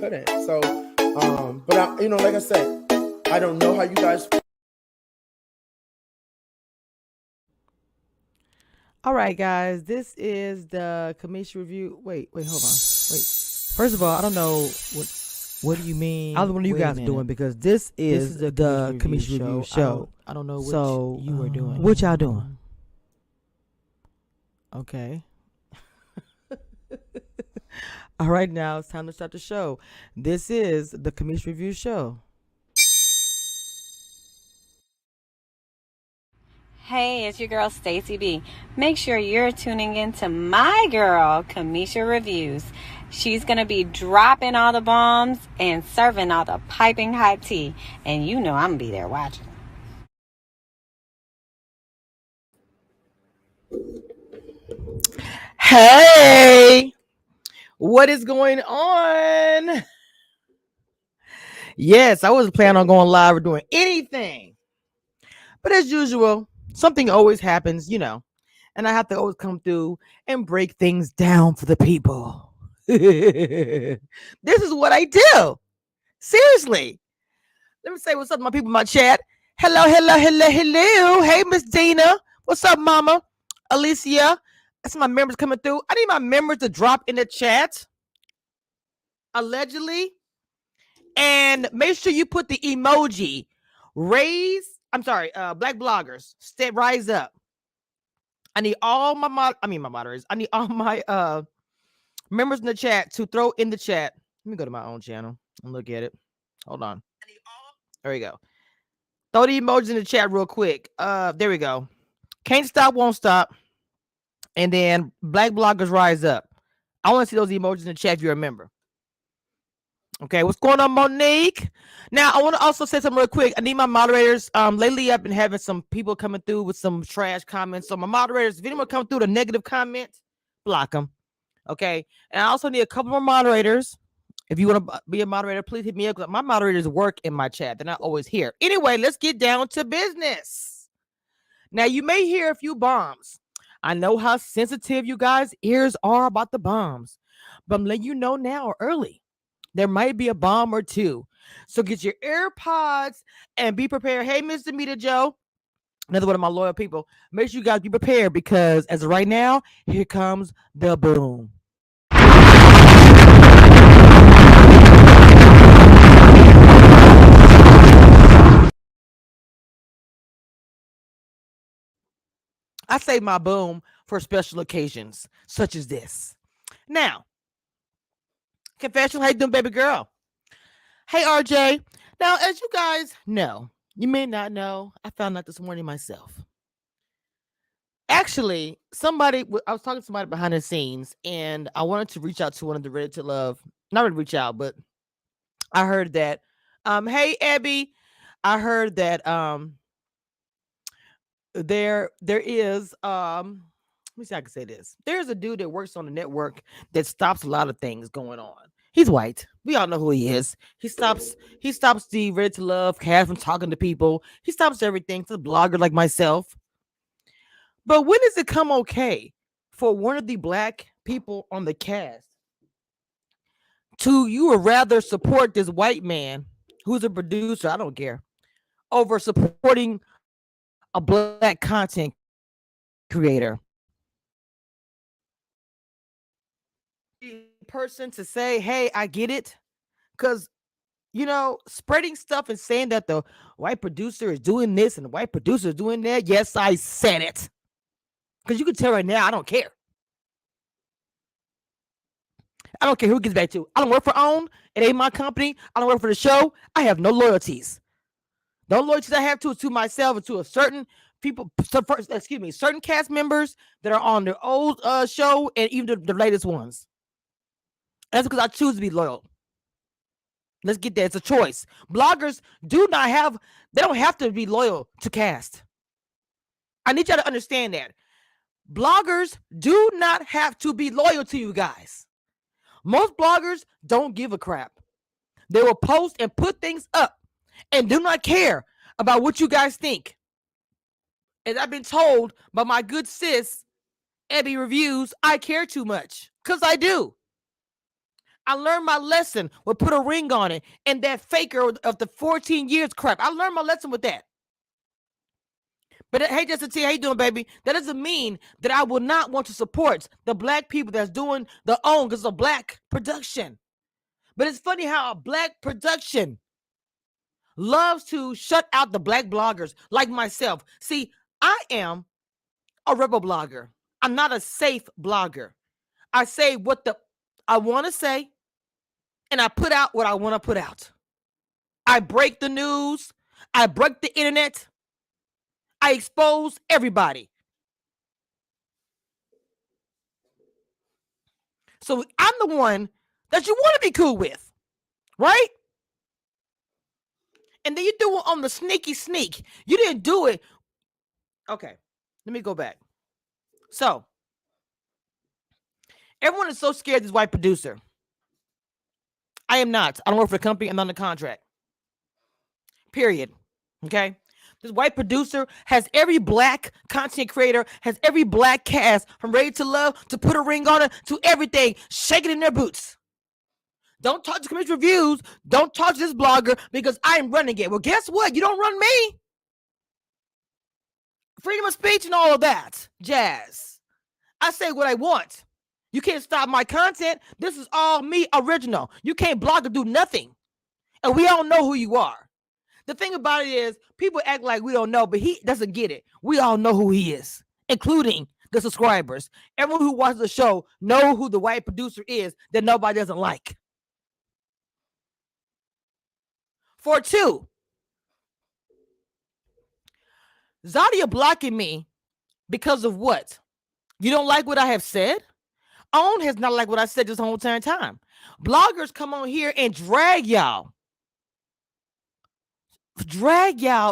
couldn't. So, but I, like I said, I don't know how you guys. All right, guys, this is the commission review. Wait, hold on. Wait. First of all, I don't know what do you mean. Either one of you guys are doing because this is the commission review show. I don't know what you are doing. What y'all doing? Okay. All right, now it's time to start the show. This is the commission review show. Hey, it's your girl Stacy B. Make sure you're tuning in to my girl, Kamisha Reviews. She's going to be dropping all the bombs and serving all the piping hot tea. And you know I'm going to be there watching. Hey, what is going on? Yes, I wasn't planning on going live or doing anything. But as usual, something always happens, and I have to always come through and break things down for the people. This is what I do. Seriously. Let me say what's up to my people in my chat. Hello. Hey, Miss Dina. What's up, Mama? Alicia. That's my members coming through. I need my members to drop in the chat. Allegedly. And make sure you put the emoji. Black bloggers. Rise up. I need all my moderators. I need all my members in the chat to throw in the chat. Let me go to my own channel and look at it. Hold on. There we go. Throw the emojis in the chat real quick. There we go. Can't stop, won't stop. And then black bloggers rise up. I want to see those emojis in the chat if you're a member. Okay, what's going on, Monique? Now, I want to also say something real quick. I need my moderators. Lately, I've been having some people coming through with some trash comments. So my moderators, if anyone come through with a negative comment, block them. Okay, and I also need a couple more moderators. If you want to be a moderator, please hit me up. My moderators work in my chat. They're not always here. Anyway, let's get down to business. Now, you may hear a few bombs. I know how sensitive you guys' ears are about the bombs, but I'm letting you know now early. There might be a bomb or two. So get your AirPods and be prepared. Hey, Mr. Meter Joe, another one of my loyal people. Make sure you guys be prepared because as of right now, here comes the boom. I save my boom for special occasions such as this. Now, confession, how you doing, baby girl? Hey, RJ. Now, as you guys know, you may not know, I found out this morning myself. Actually, I was talking to somebody behind the scenes, and I wanted to reach out to one of the Ready to Love. Not really reach out, but I heard that. Hey, Abby. I heard that there is let me see how I can say this. There's a dude that works on the network that stops a lot of things going on. He's white. We all know who he is. He stops the Ready to Love cast from talking to people. He stops everything to the blogger like myself. But when does it come okay for one of the black people on the cast to you would rather support this white man who's a producer, I don't care, over supporting a black content creator? Person to say, hey, I get it. Because, spreading stuff and saying that the white producer is doing this and the white producer is doing that. Yes, I said it. Because you can tell right now, I don't care. I don't care who gets back to. I don't work for OWN. It ain't my company. I don't work for the show. I have no loyalties. The only loyalties I have to myself and to a certain people, certain cast members that are on the old show and even the latest ones. That's because I choose to be loyal. Let's get that. It's a choice. Bloggers they don't have to be loyal to cast. I need y'all to understand that. Bloggers do not have to be loyal to you guys. Most bloggers don't give a crap. They will post and put things up and do not care about what you guys think. As I've been told by my good sis, Abby Reviews, I care too much. Because I do. I learned my lesson. We'll put a ring on it. And that faker of the 14 years crap. I learned my lesson with that. But hey, Justin T, how you doing, baby? That doesn't mean that I will not want to support the black people that's doing the own, because it's a black production. But it's funny how a black production loves to shut out the black bloggers like myself. See, I am a rebel blogger. I'm not a safe blogger. I say what I want to say, and I put out what I want to put out. I break the news. I break the internet. I expose everybody. So I'm the one that you want to be cool with, right? And then you do it on the sneaky sneak. You didn't do it. Okay, let me go back. So everyone is so scared of this white producer. I am not. I don't work for the company. I'm not on the contract. Period. Okay? This white producer has every black content creator, has every black cast from Ready to Love to Put a Ring on It to everything, shaking in their boots. Don't talk to Commission Reviews. Don't talk to this blogger because I'm running it. Well, guess what? You don't run me. Freedom of speech and all of that jazz. I say what I want. You can't stop my content. This is all me original. You can't blog or do nothing. And we all know who you are. The thing about it is people act like we don't know, but he doesn't get it. We all know who he is, including the subscribers. Everyone who watches the show know who the white producer is that nobody doesn't like. For two, Zadia blocking me because of what? You don't like what I have said? OWN has not liked what I said this whole entire time. Bloggers come on here and drag y'all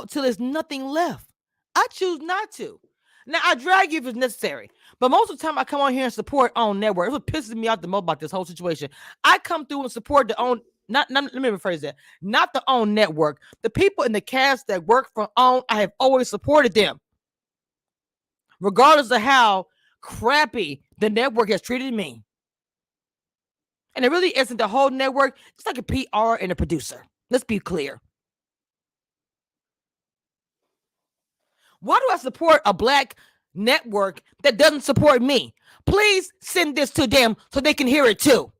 till there's nothing left. I choose not to. Now, I drag you if it's necessary. But most of the time, I come on here and support OWN Network. It's what pisses me off the most about this whole situation. I come through and support the OWN, let me rephrase that. Not the OWN Network. The people in the cast that work for OWN, I have always supported them. Regardless of how crappy the network has treated me. And it really isn't the whole network. It's like a PR and a producer. Let's be clear. Why do I support a black network that doesn't support me? Please send this to them so they can hear it too.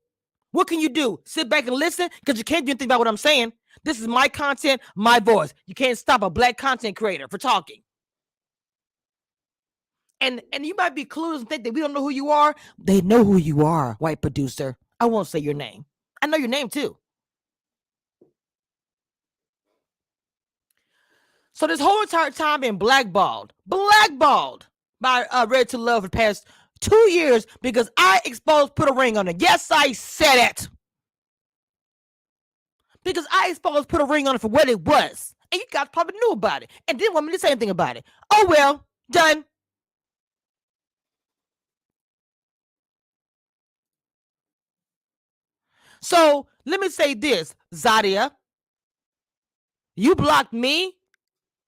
What can you do? Sit back and listen? Because you can't do anything about what I'm saying. This is my content, my voice. You can't stop a black content creator for talking. And you might be clueless and think that we don't know who you are. They know who you are, white producer. I won't say your name. I know your name too. So this whole entire time been blackballed by Ready to Love for the past 2 years because I exposed Put a Ring on it. Yes, I said it. Because I exposed Put a Ring on it for what it was. And you guys probably knew about it and didn't want me to say anything about it. Oh well, done. So let me say this, Zadia. You blocked me,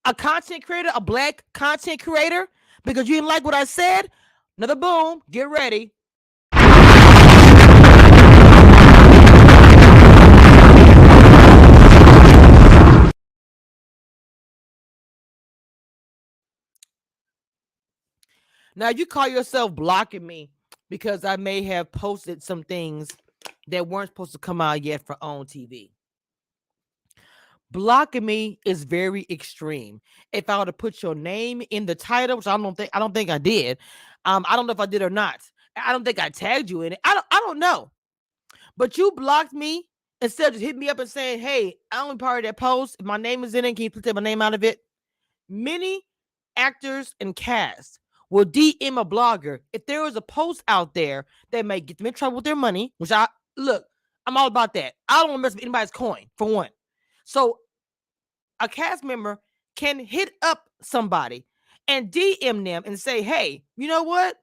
a content creator, a black content creator, because you didn't like what I said. Another boom. Get ready. Now, you call yourself blocking me because I may have posted some things that weren't supposed to come out yet for OWN TV. Blocking me is very extreme. If I were to put your name in the title, which I don't think I did. I don't know if I did or not. I don't think I tagged you in it. I don't know. But you blocked me instead of just hitting me up and saying, hey, I'm only part of that post. If my name is in it, can you please take my name out of it? Many actors and cast will DM a blogger if there is a post out there that may get them in trouble with their money, which I'm all about that. I don't want to mess with anybody's coin, for one. So a cast member can hit up somebody and DM them and say, hey, you know what?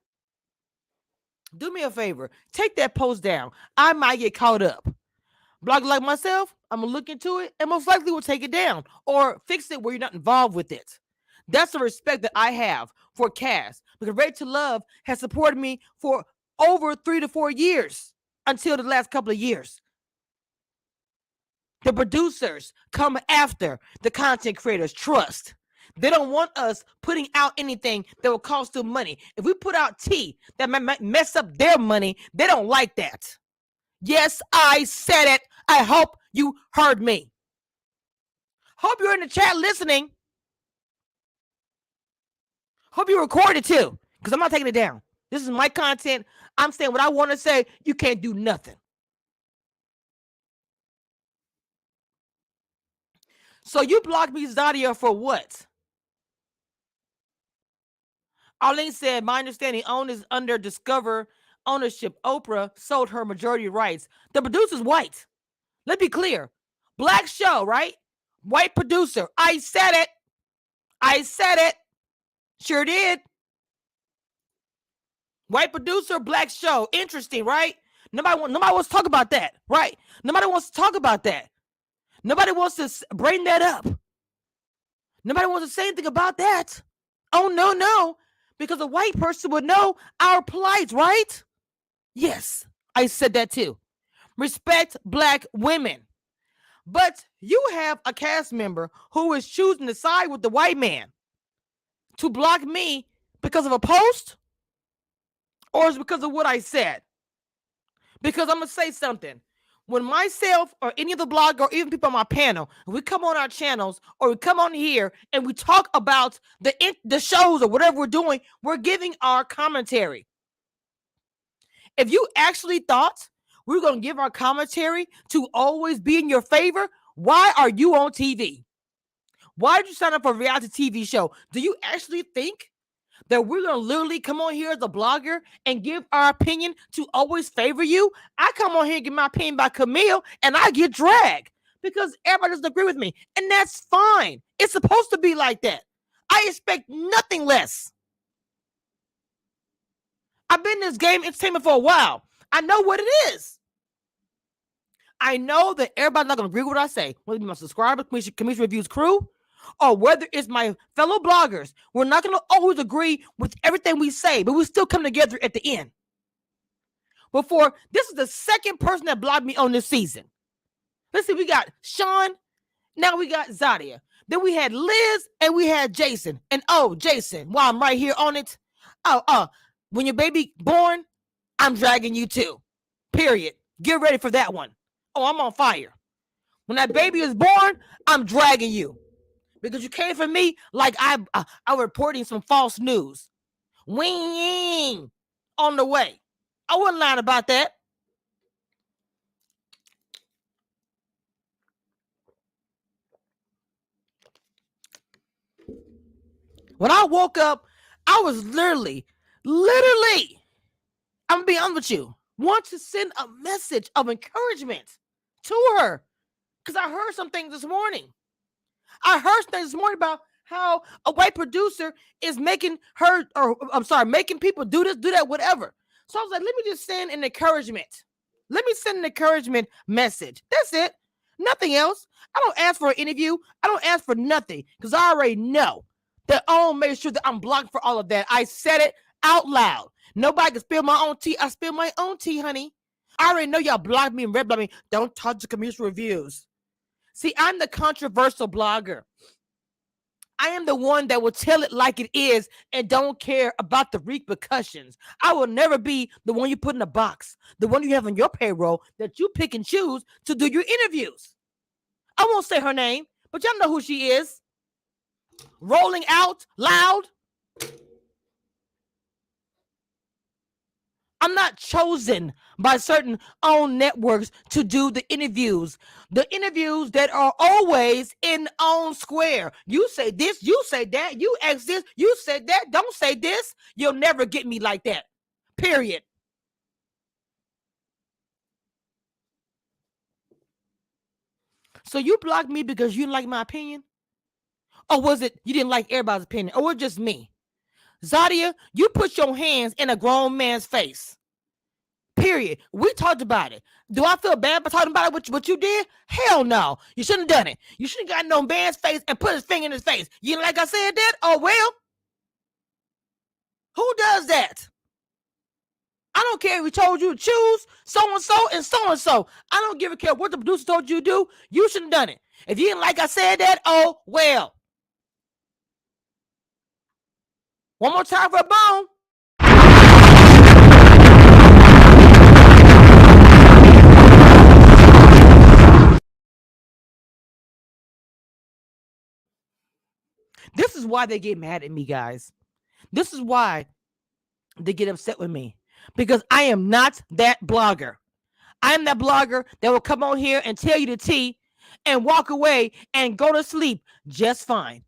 Do me a favor. Take that post down. I might get caught up. Blogger like myself, I'm going to look into it and most likely will take it down or fix it where you're not involved with it. That's the respect that I have for cast because Ready to Love has supported me for over 3 to 4 years. until the last couple of years. The producers come after the content creators. Trust. They don't want us putting out anything that will cost them money. If we put out tea that might mess up their money, they don't like that. Yes, I said it. I hope you heard me. Hope you're in the chat listening. Hope you recorded too, because I'm not taking it down. This is my content. I'm saying what I want to say. You can't do nothing. So you blocked me, Zadia, for what? Arlene said, my understanding, OWN is under Discover ownership. Oprah sold her majority rights. The producer's white. Let's be clear. Black show, right? White producer. I said it. I said it. Sure did. White producer, black show. Interesting, right? Nobody wants to talk about that, right? Nobody wants to talk about that. Nobody wants to bring that up. Nobody wants to say anything about that. Oh, no. Because a white person would know our plight, right? Yes, I said that too. Respect black women. But you have a cast member who is choosing to side with the white man to block me because of a post? Or is it because of what I said? Because I'm going to say something. When myself or any of the blog or even people on my panel, we come on our channels or we come on here and we talk about the shows or whatever we're doing, we're giving our commentary. If you actually thought we were going to give our commentary to always be in your favor, why are you on TV? Why did you sign up for a reality TV show? Do you actually think that we're going to literally come on here as a blogger and give our opinion to always favor you? I come on here and give my opinion by Camille and I get dragged because everybody doesn't agree with me. And that's fine. It's supposed to be like that. I expect nothing less. I've been in this game entertainment for a while. I know what it is. I know that everybody's not going to agree with what I say. Whether it be my subscribers, Commission Reviews crew, or whether it's my fellow bloggers, we're not going to always agree with everything we say, but we still come together at the end. This is the second person that blocked me on this season. Let's see, we got Sean, now we got Zadia. Then we had Liz and we had Jason. And Jason, while I'm right here on it, when your baby born, I'm dragging you too. Period. Get ready for that one. I'm on fire. When that baby is born, I'm dragging you. Because you came for me like I'm reporting some false news. Wing on the way. I wasn't lying about that. When I woke up, I was literally, I'm going to be honest with you, want to send a message of encouragement to her. Because I heard some things this morning. About how a white producer is making people do this, do that, whatever. So I was like, let me just send an encouragement. Let me send an encouragement message. That's it. Nothing else. I don't ask for an interview. I don't ask for nothing because I already know that I'll make sure that I'm blocked for all of that. I said it out loud. Nobody can spill my own tea. I spill my own tea, honey. I already know y'all blocked me and red blocked me. Don't touch the Commission Reviews. See, I'm the controversial blogger. I am the one that will tell it like it is and don't care about the repercussions. I will never be the one you put in a box, the one you have on your payroll that you pick and choose to do your interviews. I won't say her name, but y'all know who she is. Rolling out loud. I'm not chosen by certain own networks to do the interviews. The interviews that are always in own square. You say this, you say that, you ask this, you said that, don't say this. You'll never get me like that. Period. So you blocked me because you didn't like my opinion? Or was it you didn't like everybody's opinion? Or was it just me? Zadia, you put your hands in a grown man's face. Period. We talked about it. Do I feel bad for talking about it, what you did? Hell no. You shouldn't have done it. You shouldn't have gotten on man's face and put his finger in his face. You know, like I said that? Oh, well. Who does that? I don't care if we told you to choose so-and-so and so-and-so. I don't give a care what the producer told you to do. You shouldn't have done it. If you didn't like I said that, oh, well. One more time for a bone. This is why they get mad at me, guys. This is why they get upset with me. Because I am not that blogger. I am that blogger that will come on here and tell you the tea and walk away and go to sleep just fine.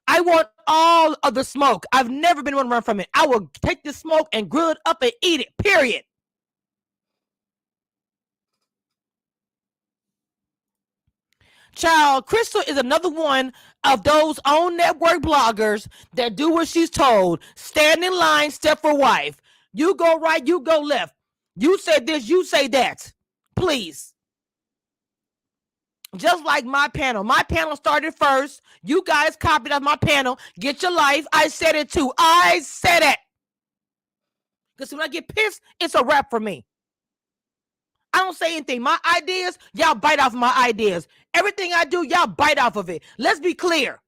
I want all of the smoke. I've never been one to run from it. I will take the smoke and grill it up and eat it, period. Child, Crystal is another one of those own network bloggers that do what she's told. Stand in line, step for wife. You go right, you go left. You say this, you say that. Please. Just like my panel. My panel started first. You guys copied off my panel. Get your life. I said it too. I said it. Because when I get pissed, it's a wrap for me. I don't say anything. My ideas, y'all bite off my ideas. Everything I do, y'all bite off of it. Let's be clear.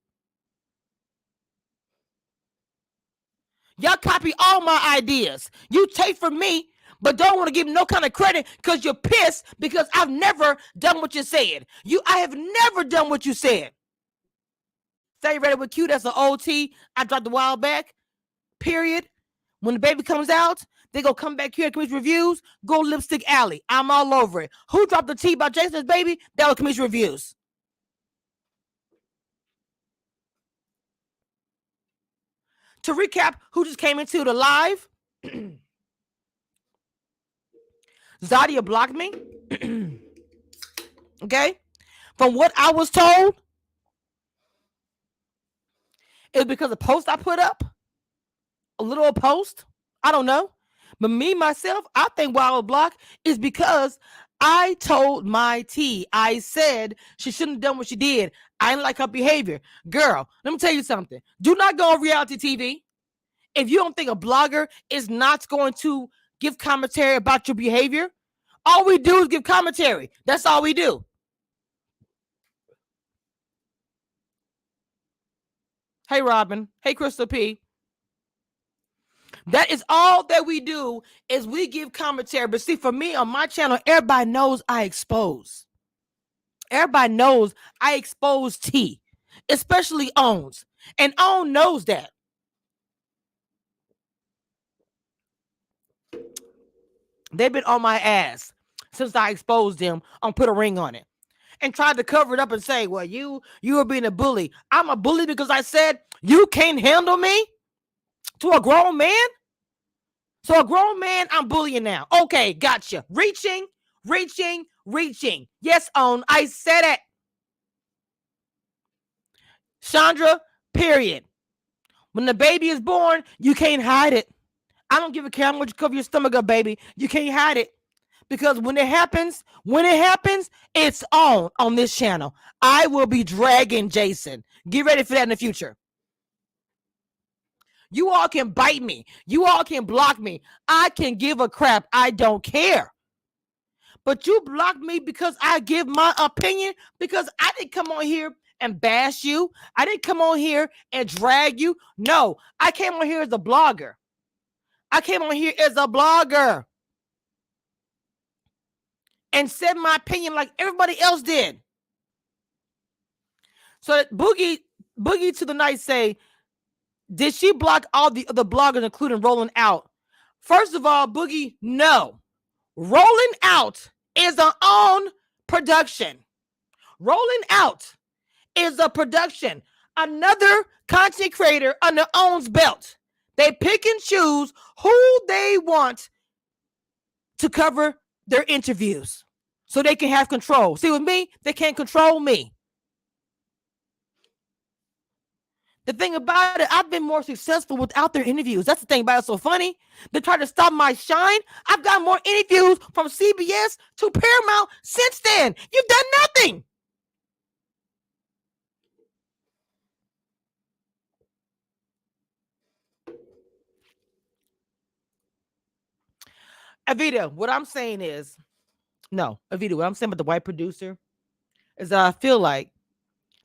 Y'all copy all my ideas. You take from me, but don't want to give no kind of credit because you're pissed because I've never done what you said. I have never done what you said. Stay ready with Q. That's an OT I dropped a while back. Period. When the baby comes out, they go come back here at Commission Reviews. Go Lipstick Alley. I'm all over it. Who dropped the tea about Jason's baby? That was Commission Reviews. To recap, who just came into the live? Zadia blocked me. Okay? From what I was told, it was because of post I put up. A little post. I don't know. But me, myself, I think why I was blocked is because I told my T. I said she shouldn't have done what she did. I didn't like her behavior. Girl, let me tell you something. Do not go on reality TV. If you don't think a blogger is not going to give commentary about your behavior, all we do is give commentary. That's all we do. Hey, Robin. Hey, Crystal P. That is all that we do is we give commentary. But see, for me on my channel, everybody knows I expose. Everybody knows I expose T, especially Owns. And Own knows that. They've been on my ass since I exposed them on Put a Ring on It. And tried to cover it up and say, well, you were being a bully. I'm a bully because I said you can't handle me to a grown man? So a grown man, I'm bullying now. Okay, gotcha. Reaching. Yes, Own. I said it. Chandra, period. When the baby is born, you can't hide it. I don't give a care how much you cover your stomach up, baby. You can't hide it. Because when it happens, it's on this channel. I will be dragging Jason. Get ready for that in the future. You all can bite me. You all can block me. I can give a crap. I don't care. But you block me because I give my opinion, because I didn't come on here and bash you. I didn't come on here and drag you. No, I came on here as a blogger. And said my opinion like everybody else did. So Boogie to the Night say, did she block all the other bloggers, including Rolling Out? First of all, Boogie, no. Rolling Out is our own production. Rolling Out is a production. Another content creator under Own's belt. They pick and choose who they want to cover their interviews so they can have control. See, with me, they can't control me. The thing about it, I've been more successful without their interviews. That's the thing about it. So funny. They try to stop my shine. I've got more interviews from CBS to Paramount since then. You've done nothing. Avita, what I'm saying is, no, Avita, what I'm saying about the white producer is that I feel like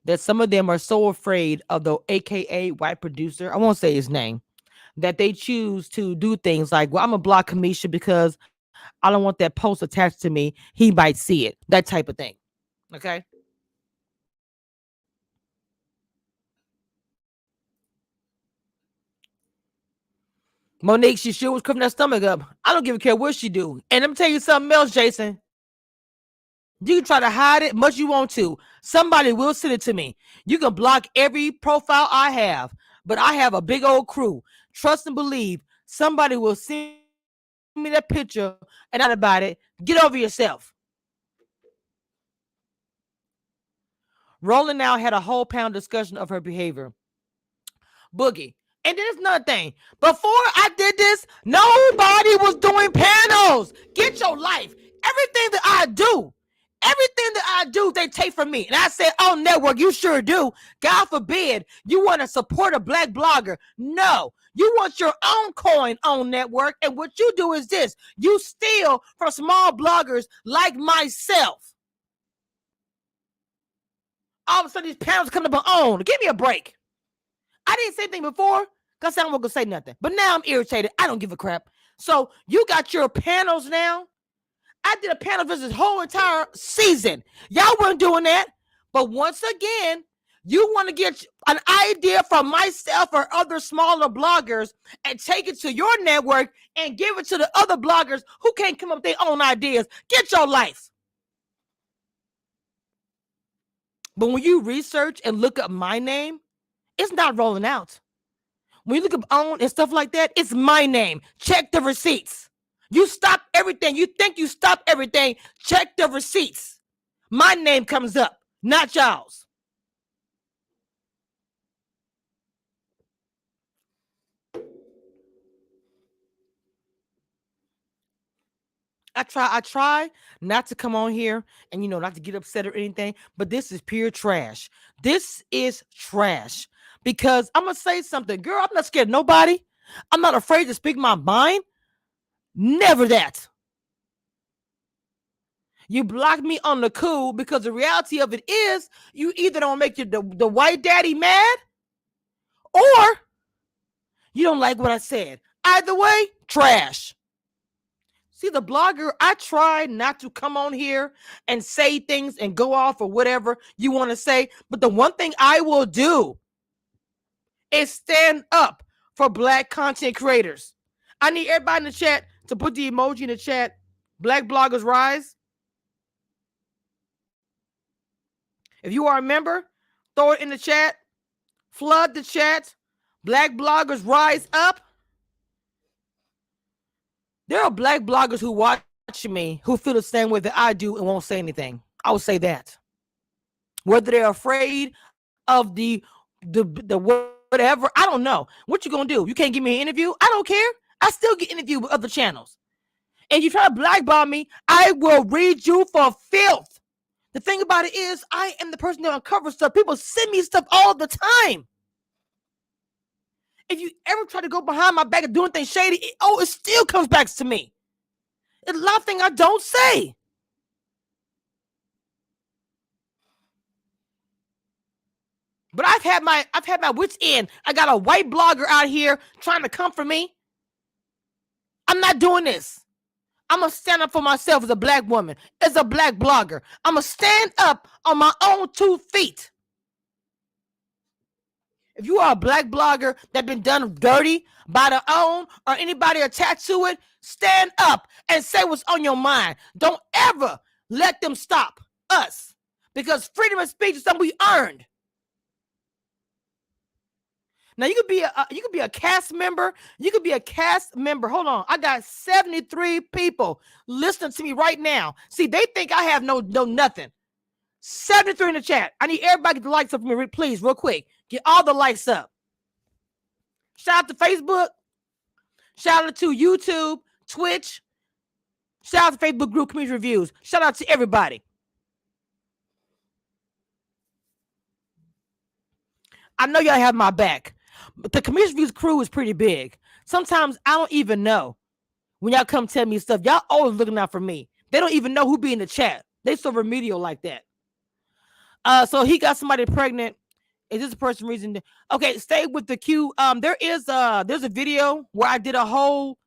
that some of them are so afraid of the AKA white producer. I won't say his name, that they choose to do things like, well, I'm gonna block Kamisha because I don't want that post attached to me. He might see it, that type of thing. Okay. Monique, she sure was covering that stomach up. I don't give a care what she do. And let me tell you something else, Jason. You can try to hide it much you want to. Somebody will send it to me. You can block every profile I have, but I have a big old crew. Trust and believe somebody will send me that picture and I about it. Get over yourself. Roland now had a whole pound discussion of her behavior. Boogie. And there's another thing. Before I did this, nobody was doing panels. Get your life. Everything that I do, they take from me. And I said, oh, network, you sure do. God forbid you want to support a black blogger. No, you want your own coin on network. And what you do is this. You steal from small bloggers like myself. All of a sudden, these panels come up on. Give me a break. I didn't say anything before because I wasn't going to say nothing. But now I'm irritated. I don't give a crap. So you got your panels now. I did a panel visit this whole entire season. Y'all weren't doing that. But once again, you want to get an idea from myself or other smaller bloggers and take it to your network and give it to the other bloggers who can't come up with their own ideas. Get your life. But when you research and look up my name, it's not rolling out. When you look up own and stuff like that, it's my name. Check the receipts. You stop everything. You think you stop everything. Check the receipts. My name comes up, not y'all's. I try not to come on here and, not to get upset or anything, but this is pure trash. This is trash because I'm going to say something. Girl, I'm not scared of nobody. I'm not afraid to speak my mind. Never that. You block me on the cool because the reality of it is you either don't make the white daddy mad or you don't like what I said. Either way, trash. See, the blogger, I try not to come on here and say things and go off or whatever you want to say. But the one thing I will do is stand up for black content creators. I need everybody in the chat to put the emoji in the chat. Black bloggers rise. If you are a member, throw it in the chat. Flood the chat. Black bloggers rise up. There are black bloggers who watch me who feel the same way that I do and won't say anything. I would say that. Whether they're afraid of the whatever, I don't know. What you gonna do? You can't give me an interview? I don't care. I still get interviewed with other channels. And you try to blackball me, I will read you for filth. The thing about it is, I am the person that uncovers stuff. People send me stuff all the time. If you ever try to go behind my back and do anything shady, it still comes back to me. It's a lot of things I don't say. But I've had my wits end. I got a white blogger out here trying to come for me. I'm not doing this. I'm going to stand up for myself as a black woman, as a black blogger. I'm going to stand up on my own 2 feet. If you are a black blogger that been done dirty by the own or anybody attached to it, stand up and say what's on your mind. Don't ever let them stop us because freedom of speech is something we earned. Now you could be a cast member. You could be a cast member. Hold on, I got 73 people listening to me right now. See, they think I have no nothing. 73 in the chat. I need everybody to get the likes up for me, please, real quick. Get all the likes up. Shout out to Facebook. Shout out to YouTube, Twitch. Shout out to Facebook group community reviews. Shout out to everybody. I know y'all have my back, but the community reviews crew is pretty big. Sometimes I don't even know When y'all come tell me stuff, y'all always looking out for me. They don't even know who be in the chat. They so remedial like that. So he got somebody pregnant. Is this a person reason? Okay, stay with the Q. There's a video where I did a whole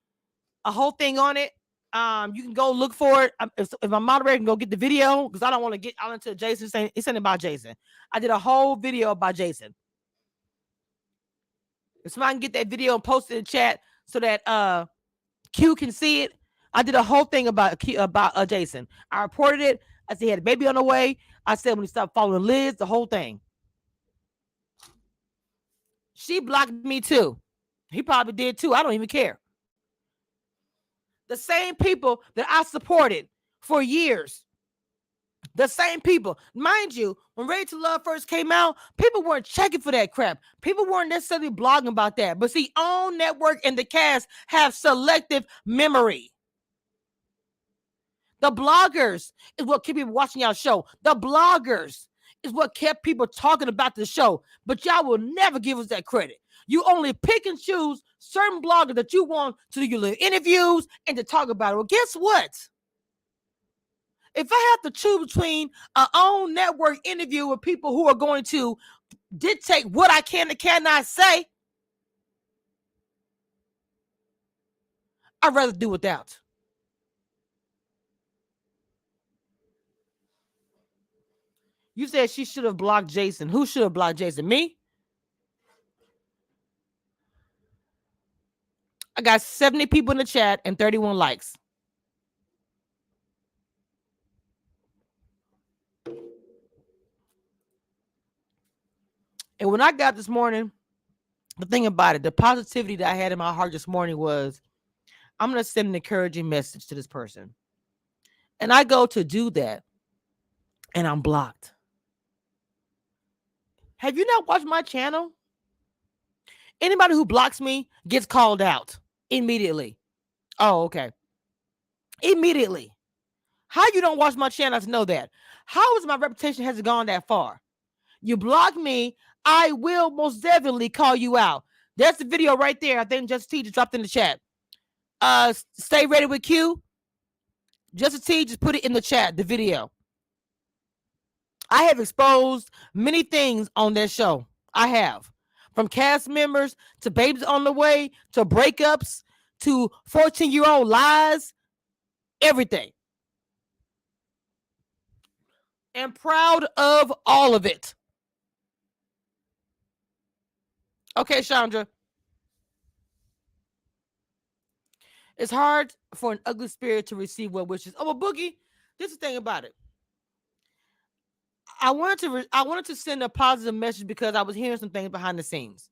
thing on it. You can go look for it. If my moderator can go get the video, because I don't want to get out into Jason saying it's something about Jason. I did a whole video about Jason. If somebody can get that video and post it in the chat so that Q can see it. I did a whole thing about Jason. I reported it. I said he had a baby on the way. I said when he stopped following Liz, the whole thing. She blocked me too. He probably did too. I don't even care. The same people that I supported for years. The same people. Mind you, when Ready to Love first came out, people weren't checking for that crap. People weren't necessarily blogging about that. But see, OWN Network and the cast have selective memory. The bloggers is what kept people watching y'all show. The bloggers is what kept people talking about the show. But y'all will never give us that credit. You only pick and choose certain bloggers that you want to do your little interviews and to talk about it. Well, guess what? If I have to choose between an OWN Network interview with people who are going to dictate what I can and cannot say, I'd rather do without. You said she should have blocked Jason. Who should have blocked Jason? Me? I got 70 people in the chat and 31 likes. And when I got this morning, the thing about it, the positivity that I had in my heart this morning was, I'm going to send an encouraging message to this person. And I go to do that, and I'm blocked. Have you not watched my channel? Anybody who blocks me gets called out immediately. Oh, okay. Immediately. How you don't watch my channel to know that? How is my reputation has gone that far? You block me, I will most definitely call you out. That's the video right there. I think Just T just dropped in the chat. Stay ready with Q. Just T just put it in the chat, the video. I have exposed many things on that show. I have. From cast members to babies on the way to breakups to 14-year-old lies, everything. And proud of all of it. Okay, Chandra. It's hard for an ugly spirit to receive well wishes. Oh, well, Boogie, this is the thing about it. I wanted to send a positive message because I was hearing some things behind the scenes.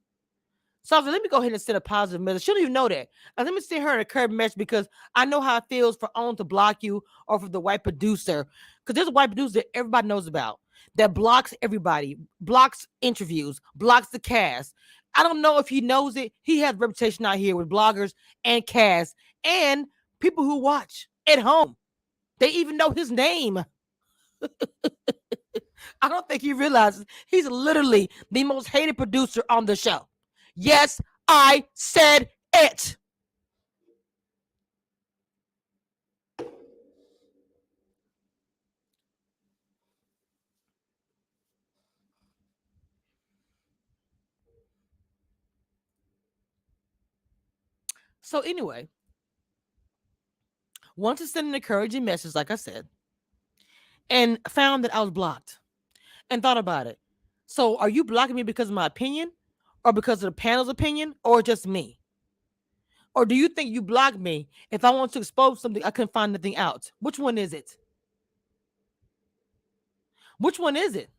So I was like, let me go ahead and send a positive message. She don't even know that. And let me send her a encouraging message because I know how it feels for OWN to block you or for the white producer. Because there's a white producer that everybody knows about that blocks everybody, blocks interviews, blocks the cast. I don't know if he knows it. He has a reputation out here with bloggers and cast and people who watch at home. They even know his name. I don't think he realizes he's literally the most hated producer on the show. Yes, I said it. So anyway, wanted to send an encouraging message, like I said, and found that I was blocked and thought about it. So are you blocking me because of my opinion or because of the panel's opinion or just me? Or do you think you blocked me if I want to expose something I couldn't find nothing out? Which one is it? Which one is it?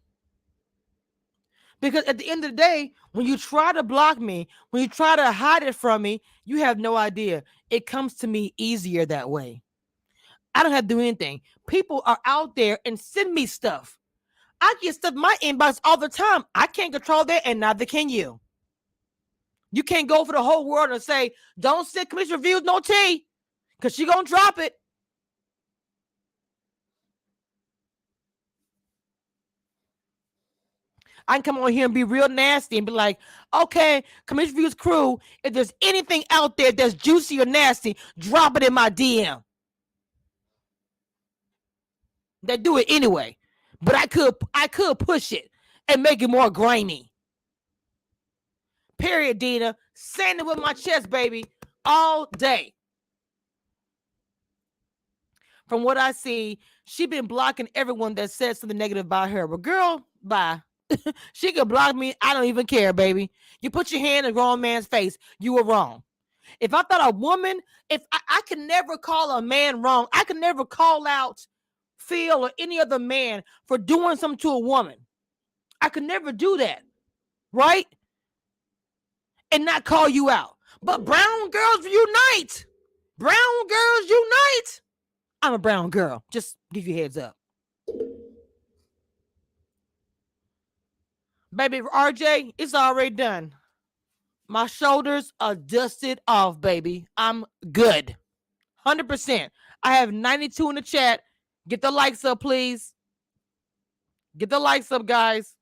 Because at the end of the day, when you try to block me, when you try to hide it from me, you have no idea. It comes to me easier that way. I don't have to do anything. People are out there and send me stuff. I get stuff in my inbox all the time. I can't control that, and neither can you. You can't go for the whole world and say, don't send commission reviews, no tea, because she's going to drop it. I can come on here and be real nasty and be like, okay, Commission Views crew, if there's anything out there that's juicy or nasty, drop it in my DM. They do it anyway. But I could push it and make it more grainy. Period, Dina. Saying it with my chest, baby, all day. From what I see, she been blocking everyone that said something negative about her. But girl, bye. She can block me. I don't even care, baby. You put your hand in a grown man's face. You were wrong. If I thought a woman, if I can never call a man wrong, I can never call out Phil or any other man for doing something to a woman. I could never do that, right? And not call you out. But brown girls unite. Brown girls unite. I'm a brown girl. Just give you a heads up. Baby RJ, it's already done. My shoulders are dusted off, baby. I'm good. 100%. I have 92 in the chat. Get the likes up, please. Get the likes up, guys.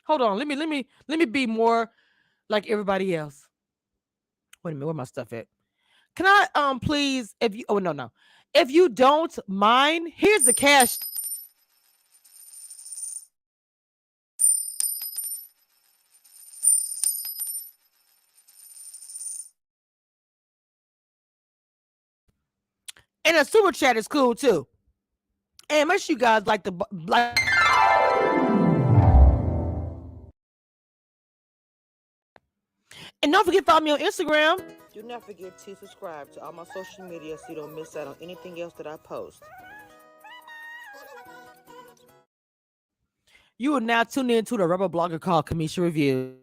Hold on. Let me be more like everybody else. Wait a minute, where my stuff at? Can I please, if you, oh no. If you don't mind, here's the cash. And a super chat is cool too. And make sure you guys like the like. And don't forget to follow me on Instagram. Do not forget to subscribe to all my social media so you don't miss out on anything else that I post. You are now tuned in to the Rebel Blogger called Kamisha Review.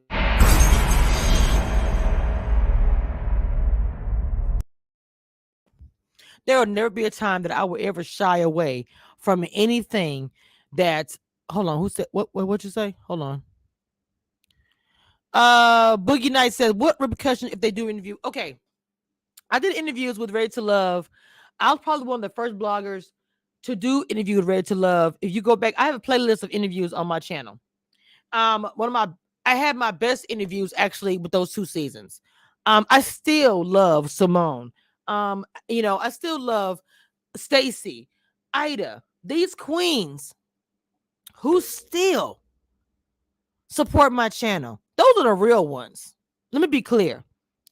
There will never be a time that I will ever shy away from anything that. Hold on, who said what you say? Hold on. Boogie Night says, what repercussion if they do interview? Okay. I did interviews with Ready to Love. I was probably one of the first bloggers to do interview with Ready to Love. If you go back, I have a playlist of interviews on my channel. I had my best interviews actually with those 2 seasons. I still love Simone. I still love Stacy, Ida, these queens who still support my channel. Those are the real ones. Let me be clear.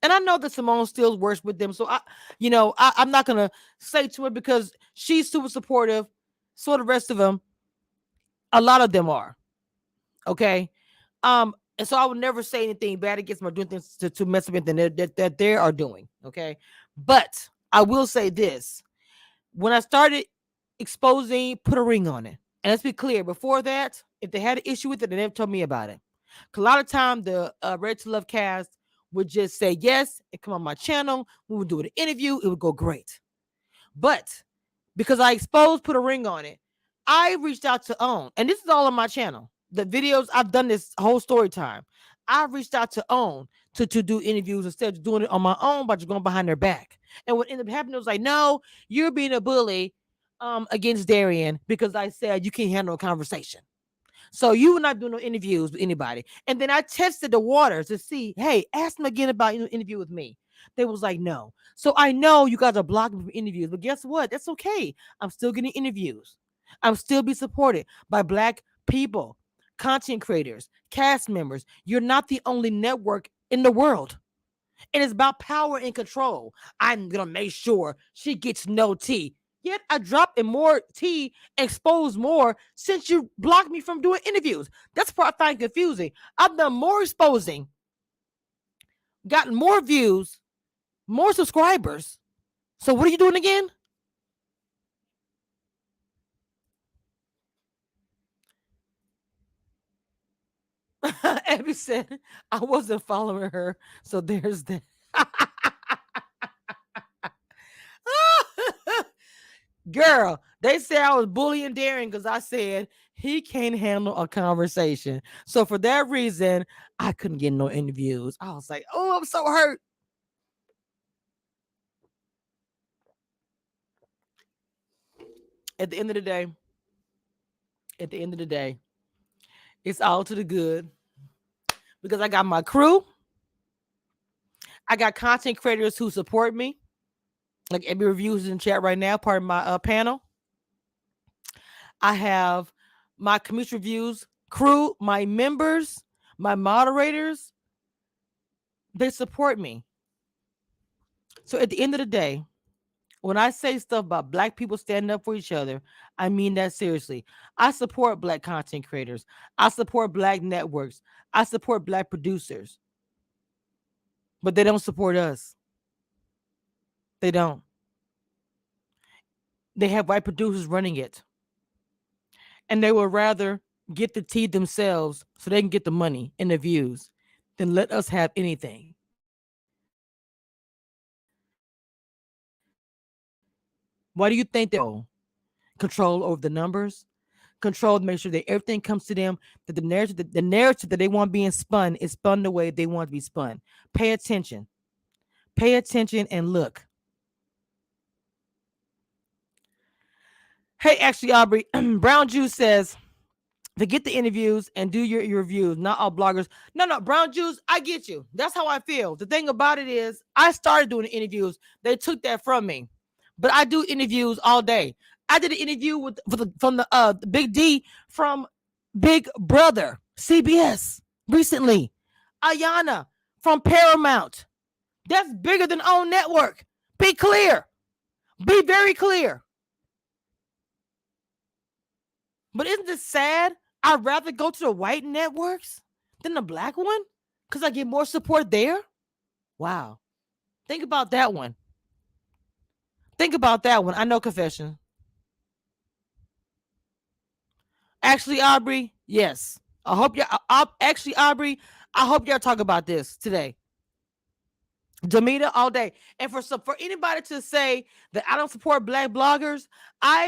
And I know that Simone still works with them. So I'm not gonna say to her because she's super supportive. So the rest of them, a lot of them are. Okay. And so I would never say anything bad against them or doing things to mess up anything that they are doing. Okay. But I will say this. When I started exposing, put a ring on it. And let's be clear, before that, if they had an issue with it, they never told me about it. A lot of time the Ready to Love cast would just say yes and come on my channel. We would do an interview. It would go great. But because I exposed, put a ring on it, I reached out to OWN. And this is all on my channel. The videos, I've done this whole story time. I reached out to OWN to do interviews instead of doing it on my own by just going behind their back. And what ended up happening was like, no, you're being a bully against Darian because I said you can't handle a conversation. So you were not doing no interviews with anybody. And then I tested the waters to see, hey, ask them again about interview with me. They was like, no. So I know you guys are blocking me from interviews, but guess what? That's okay. I'm still getting interviews. I'm still be supported by Black people, content creators, cast members. You're not the only network in the world. And it's about power and control. I'm going to make sure she gets no tea. Yet I dropped in more tea, exposed more since you blocked me from doing interviews. That's the part I find confusing. I've done more exposing, gotten more views, more subscribers. So what are you doing again? Abby said, I wasn't following her. So there's that. Girl, they say I was bullying Darren because I said he can't handle a conversation. So for that reason, I couldn't get no interviews. I was like, oh, I'm so hurt. At the end of the day, It's all to the good because I got my crew. I got content creators who support me. Like every review is in chat right now, part of my panel. I have my community reviews crew, my members, my moderators. They support me. So at the end of the day, when I say stuff about Black people standing up for each other, I mean that seriously. I support Black content creators. I support Black networks. I support Black producers. But they don't support us. They don't. They have white producers running it. And they would rather get the tea themselves so they can get the money and the views than let us have anything. Why do you think they control over the numbers? Control to make sure that everything comes to them, that the narrative that they want being spun is spun the way they want to be spun. Pay attention. Pay attention and look. Hey, actually, Aubrey, Brown Juice says, forget the interviews and do your reviews. Not all bloggers. No, Brown Juice, I get you. That's how I feel. The thing about it is, I started doing the interviews. They took that from me. But I do interviews all day. I did an interview from the Big D from Big Brother, CBS, recently. Ayana from Paramount. That's bigger than OWN Network. Be clear. Be very clear. But isn't this sad? I'd rather go to the white networks than the Black one because I get more support there. Wow. Think about that one. Think about that one. I know confession. Actually, Aubrey, yes. I hope y'all. Actually, Aubrey, I hope y'all talk about this today. Demeter all day. And for anybody to say that I don't support Black bloggers, I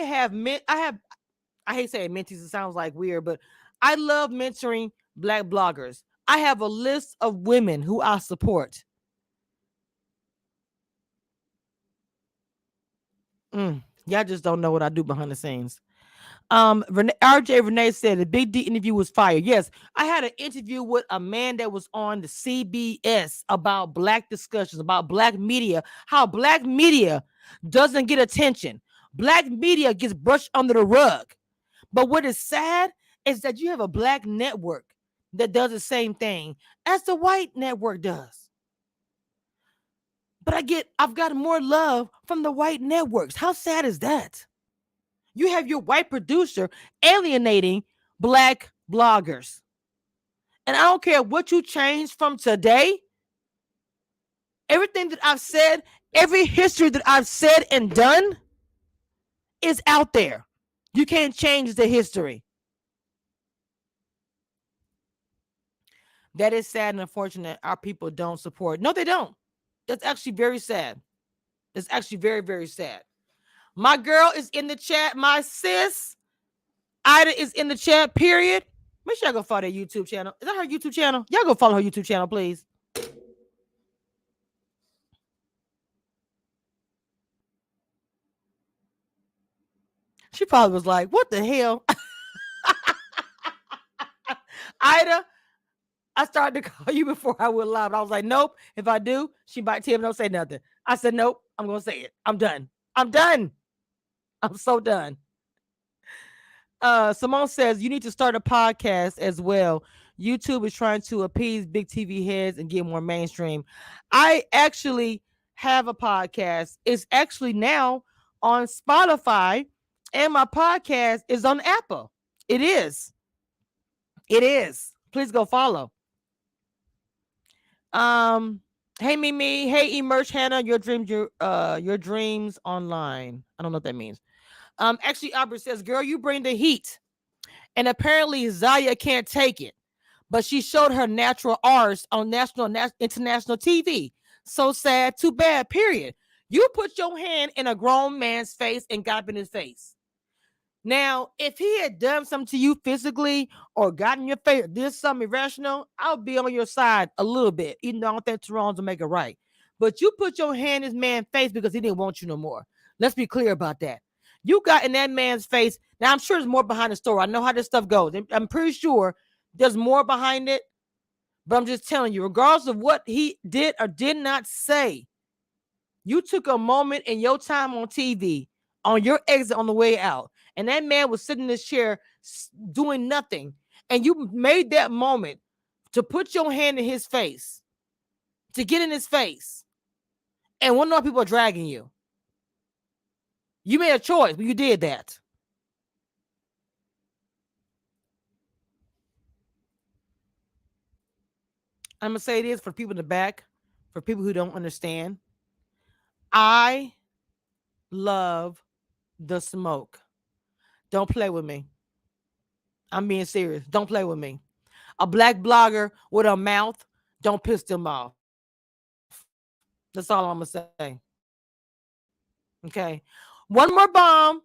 hate saying mentees. It sounds like weird, but I love mentoring Black bloggers. I have a list of women who I support. Y'all just don't know what I do behind the scenes. RJ Renee said the Big D interview was fire. Yes, I had an interview with a man that was on the CBS about Black discussions, about Black media, how Black media doesn't get attention. Black media gets brushed under the rug. But what is sad is that you have a Black network that does the same thing as the white network does. But I've got more love from the white networks. How sad is that? You have your white producer alienating Black bloggers. And I don't care what you change from today. Everything that I've said, every history that I've said and done is out there. You can't change the history. That is sad and unfortunate. Our people don't support. No, they don't. That's actually very sad. It's actually very, very sad. My girl is in the chat. My sis, Ida, is in the chat, period. Make sure y'all go follow that YouTube channel. Is that her YouTube channel? Y'all go follow her YouTube channel, please. She probably was like, what the hell? Ida, I started to call you before I went live. I was like, nope. If I do, she might tell me don't say nothing. I said, nope, I'm going to say it. I'm done. I'm done. I'm so done. Simone says you need to start a podcast as well. YouTube is trying to appease big TV heads and get more mainstream. I actually have a podcast. It's actually now on Spotify, and my podcast is on Apple. It is. It is. Please go follow. Hey Mimi, hey Emerge Hannah, your dreams online. I don't know what that means. Actually, Albert says, girl, you bring the heat. And apparently Zadia can't take it. But she showed her natural arts on international TV. So sad, too bad, period. You put your hand in a grown man's face and got up in his face. Now, if he had done something to you physically or gotten your face, did something irrational, I'll be on your side a little bit, even though I don't think two wrongs will make it right. But you put your hand in this man's face because he didn't want you no more. Let's be clear about that. You got in that man's face. Now, I'm sure there's more behind the story. I know how this stuff goes. I'm pretty sure There's more behind it. But I'm just telling you, regardless of what he did or did not say, you took a moment in your time on TV, on your exit on the way out, and that man was sitting in his chair doing nothing. And you made that moment to put your hand in his face, to get in his face. And one of people are dragging you. You made a choice, but you did that. I'm going to say this for people in the back, for people who don't understand. I love the smoke. Don't play with me. I'm being serious. Don't play with me. A black blogger with a mouth, don't piss them off. That's all I'm going to say. Okay. One more bomb,